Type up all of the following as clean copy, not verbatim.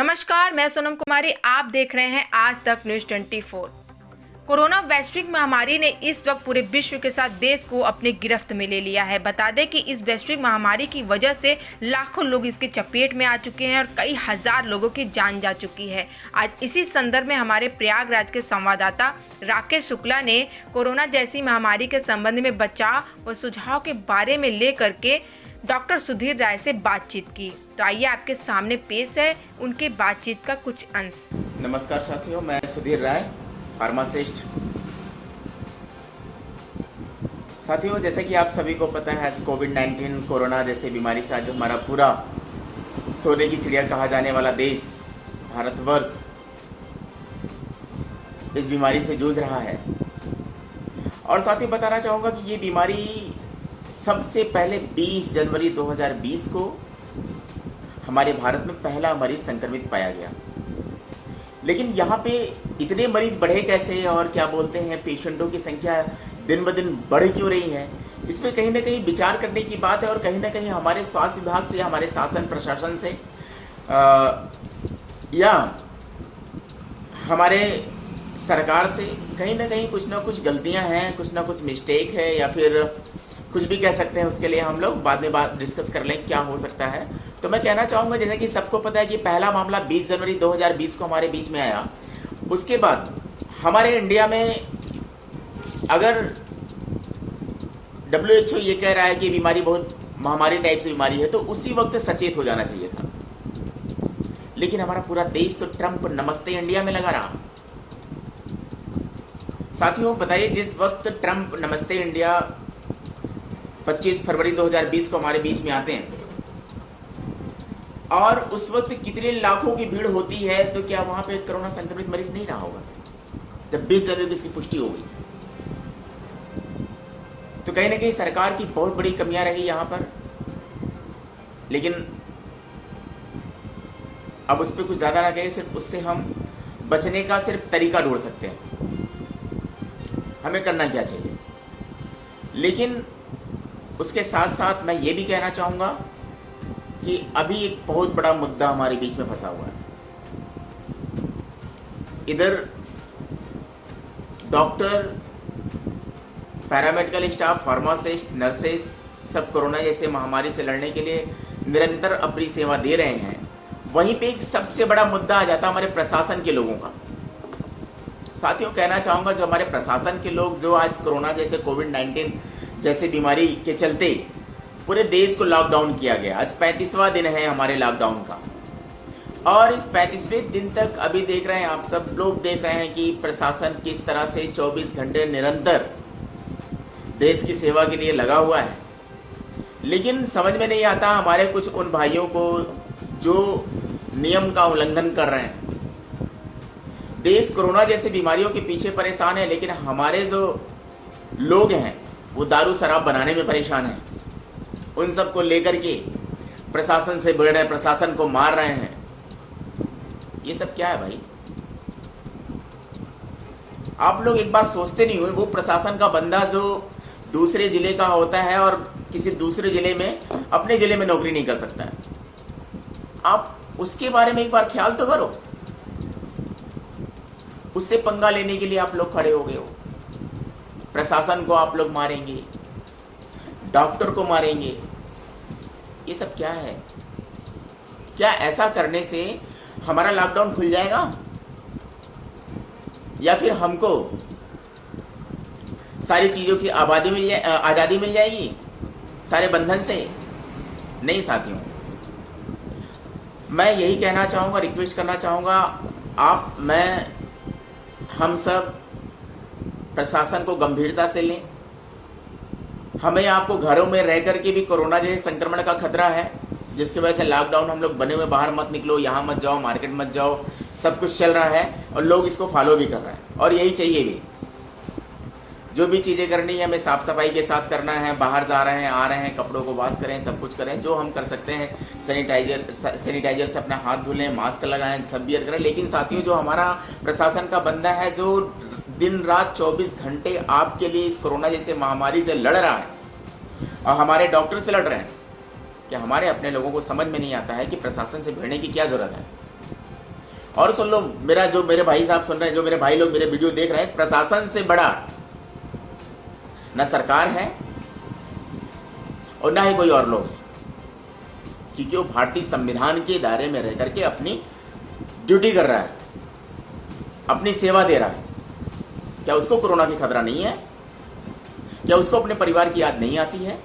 नमस्कार, मैं सोनम कुमारी। आप देख रहे हैं आज तक न्यूज़ 24। कोरोना वैश्विक महामारी ने इस वक्त पूरे विश्व के साथ देश को अपनी गिरफ्त में ले लिया है। बता दें कि इस वैश्विक महामारी की वजह से लाखों लोग इसके चपेट में आ चुके हैं और कई हजार लोगों की जान जा चुकी है। आज इसी संदर्भ में हमारे प्रयागराज के संवाददाता राकेश शुक्ला ने कोरोना जैसी महामारी के संबंध में बचाव व सुझाव के बारे में लेकर के डॉक्टर सुधीर राय से बातचीत की। तो आइए आपके सामने पेश है उनके बातचीत का कुछ अंश। नमस्कार साथियों, मैं सुधीर राय, फार्मासिस्ट। साथियों, जैसे कि आप सभी को पता है, कोविड-19 कोरोना जैसे बीमारी से आज हमारा पूरा सोने की चिड़िया कहा जाने वाला देश भारतवर्ष इस बीमारी से जूझ रहा है। और साथियों, बताना चाहूँगा कि ये बीमारी सबसे पहले 20 जनवरी 2020 को हमारे भारत में पहला मरीज संक्रमित पाया गया। लेकिन यहाँ पे इतने मरीज बढ़े कैसे और क्या बोलते हैं, पेशेंटों की संख्या दिन ब दिन बढ़ क्यों रही है, इसमें कहीं ना कहीं विचार करने की बात है। और कहीं ना कहीं हमारे स्वास्थ्य विभाग से, हमारे शासन प्रशासन से या हमारे सरकार से कहीं ना कहीं कुछ ना कुछ गलतियां हैं, कुछ ना कुछ मिस्टेक है, या फिर कुछ भी कह सकते हैं। उसके लिए हम लोग बाद में बात डिस्कस कर लें क्या हो सकता है। तो मैं कहना चाहूँगा, जैसे कि सबको पता है कि पहला मामला 20 जनवरी 2020 को हमारे बीच में आया। उसके बाद हमारे इंडिया में अगर WHO ये कह रहा है कि बीमारी बहुत महामारी टाइप से बीमारी है, तो उसी वक्त सचेत हो जाना चाहिए था। लेकिन हमारा पूरा देश तो ट्रंप नमस्ते इंडिया में लगा रहा। साथियों, बताइए, जिस वक्त ट्रंप नमस्ते इंडिया 25 फरवरी 2020 को हमारे बीच में आते हैं और उस वक्त कितने लाखों की भीड़ होती है, तो क्या वहां पे कोरोना संक्रमित मरीज नहीं रहा होगा जब 20 जनवरी की इसकी पुष्टि हो गई? तो कहीं ना कहीं सरकार की बहुत बड़ी कमियां रही यहां पर। लेकिन अब उस पर कुछ ज्यादा ना कहें, सिर्फ उससे हम बचने का सिर्फ तरीका ढूंढ सकते हैं, हमें करना क्या चाहिए। लेकिन उसके साथ साथ मैं ये भी कहना चाहूँगा कि अभी एक बहुत बड़ा मुद्दा हमारे बीच में फंसा हुआ है। इधर doctor, paramedical staff, pharmacist, nurses सब कोरोना जैसे महामारी से लड़ने के लिए निरंतर अपनी सेवा दे रहे हैं। वहीं पे एक सबसे बड़ा मुद्दा आ जाता है हमारे प्रशासन के लोगों का। साथियों, कहना चाहूँगा, जो हमारे प्रशासन के लोग जो आज कोरोना जैसे कोविड-19 जैसे बीमारी के चलते पूरे देश को लॉकडाउन किया गया। आज 35वां दिन है हमारे लॉकडाउन का। और इस 35वें दिन तक अभी देख रहे हैं, आप सब लोग देख रहे हैं कि प्रशासन किस तरह से 24 घंटे निरंतर देश की सेवा के लिए लगा हुआ है। लेकिन समझ में नहीं आता हमारे कुछ उन भाइयों को जो नियम का उल्लंघन कर रहे हैं। देश कोरोना जैसे बीमारियों के पीछे परेशान है, लेकिन हमारे जो लोग हैं वो दारू शराब बनाने में परेशान हैं। उन सब को लेकर के प्रशासन से भिड़ रहे हैं, प्रशासन को मार रहे हैं। ये सब क्या है भाई? आप लोग एक बार सोचते नहीं हुए, वो प्रशासन का बंदा जो दूसरे जिले का होता है और किसी दूसरे जिले में, अपने जिले में नौकरी नहीं कर सकता है, आप उसके बारे में एक बार ख्याल तो करो। उससे पंगा लेने के लिए आप लोग खड़े हो गए हो। प्रशासन को आप लोग मारेंगे, डॉक्टर को मारेंगे। ये सब क्या है? क्या ऐसा करने से हमारा लॉकडाउन खुल जाएगा, या फिर हमको सारी चीजों की आजादी मिल जाएगी सारे बंधन से? नहीं साथियों, मैं यही कहना चाहूंगा, रिक्वेस्ट करना चाहूंगा, हम सब प्रशासन को गंभीरता से लें। हमें आपको घरों में रह करके भी कोरोना जैसे संक्रमण का खतरा है, जिसकी वजह से लॉकडाउन हम लोग बने हुए, बाहर मत निकलो, यहाँ मत जाओ, मार्केट मत जाओ, सब कुछ चल रहा है और लोग इसको फॉलो भी कर रहे हैं। और यही चाहिए भी। जो भी चीज़ें करनी है हमें साफ सफाई के साथ करना है। बाहर जा रहे हैं, आ रहे हैं, कपड़ों को वॉश करें, सब कुछ करें जो हम कर सकते हैं। सैनिटाइजर से अपना हाथ धुलें, मास्क लगाएं, सब बियर करें। लेकिन साथियों, जो हमारा प्रशासन का बंदा है जो दिन रात 24 घंटे आपके लिए इस कोरोना जैसे महामारी से लड़ रहा है और हमारे डॉक्टर से लड़ रहे हैं, कि हमारे अपने लोगों को समझ में नहीं आता है कि प्रशासन से भिड़ने की क्या जरूरत है। और सुन लो, मेरे भाई साहब सुन रहे हैं, जो मेरे भाई लोग मेरे वीडियो देख रहे हैं, प्रशासन से बड़ा न सरकार है और ना ही कोई और लोग है, क्योंकि वो भारतीय संविधान के दायरे में रह करके अपनी ड्यूटी कर रहा है, अपनी सेवा दे रहा है। क्या उसको कोरोना की खतरा नहीं है? क्या उसको अपने परिवार की याद नहीं आती है?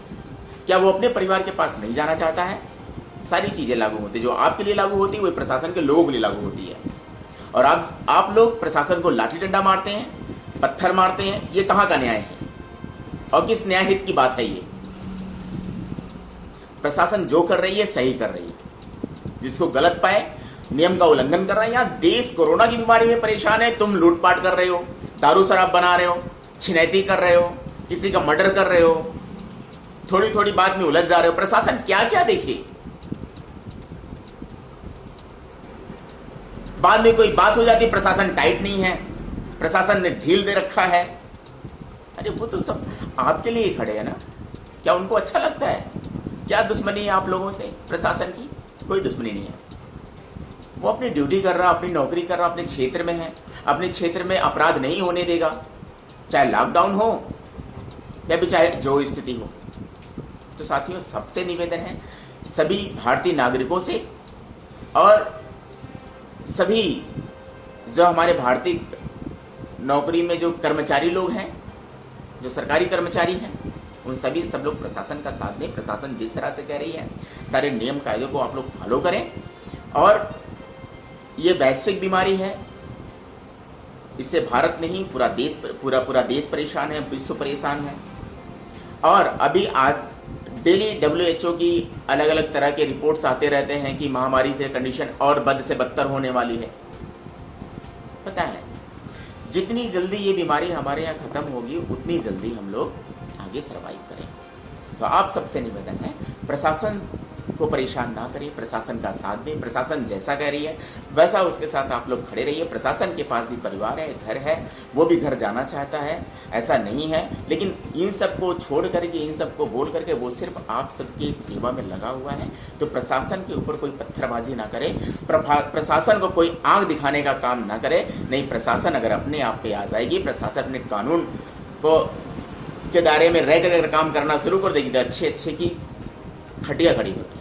क्या वो अपने परिवार के पास नहीं जाना चाहता है? सारी चीजें लागू होती है, जो आपके लिए लागू होती है वो प्रशासन के लोगों के लिए लागू होती है। और आप लोग प्रशासन को लाठी डंडा मारते हैं, पत्थर मारते हैं, ये कहाँ का न्याय है और किस न्याय हित की बात है ये? प्रशासन जो कर रही है सही कर रही है, जिसको गलत पाए नियम का उल्लंघन कर रहा है। यहाँ देश कोरोना की बीमारी में परेशान है, तुम लूटपाट कर रहे हो, दारू शराब बना रहे हो, छिनैती कर रहे हो, किसी का मर्डर कर रहे हो, थोड़ी थोड़ी बात में उलझ जा रहे हो। प्रशासन क्या क्या देखे, बाद में कोई बात हो जाती, प्रशासन टाइट नहीं है, प्रशासन ने ढील दे रखा है। अरे वो तो सब आपके लिए खड़े हैं ना, क्या उनको अच्छा लगता है? क्या दुश्मनी है आप लोगों से प्रशासन की? कोई दुश्मनी नहीं है। वो अपनी ड्यूटी कर रहा, अपनी नौकरी कर रहा, अपने क्षेत्र में है, अपने क्षेत्र में अपराध नहीं होने देगा, चाहे लॉकडाउन हो या भी चाहे जो स्थिति हो। तो साथियों, सबसे निवेदन है सभी भारतीय नागरिकों से और सभी जो हमारे भारतीय नौकरी में जो कर्मचारी लोग हैं, जो सरकारी कर्मचारी हैं, उन सभी सब लोग प्रशासन का साथ दें। प्रशासन जिस तरह से कह रही है, सारे नियम कायदों को आप लोग फॉलो करें। और ये वैश्विक बीमारी है, इससे भारत नहीं पूरा देश परेशान है, विश्व परेशान है। और अभी आज डेली WHO की अलग अलग तरह के रिपोर्ट्स आते रहते हैं कि महामारी से कंडीशन और बद से बदतर होने वाली है। पता है, जितनी जल्दी ये बीमारी हमारे यहाँ खत्म होगी उतनी जल्दी हम लोग आगे सर्वाइव करेंगे। तो आप सबसे निवेदन है, प्रशासन को परेशान ना करिए, प्रशासन का साथ दें। प्रशासन जैसा कह रही है वैसा उसके साथ आप लोग खड़े रहिए। प्रशासन के पास भी परिवार है, घर है, वो भी घर जाना चाहता है, ऐसा नहीं है। लेकिन इन सबको छोड़ करके, इन सबको बोल करके वो सिर्फ आप सबकी सेवा में लगा हुआ है। तो प्रशासन के ऊपर कोई पत्थरबाजी ना करे, प्रशासन को कोई आंख दिखाने का काम ना करे। नहीं, प्रशासन अगर अपने आप पे आ जाएगी, प्रशासन अपने कानून को के दायरे में रह कर काम करना शुरू कर देगी तो अच्छे की खटिया खड़ी होती है।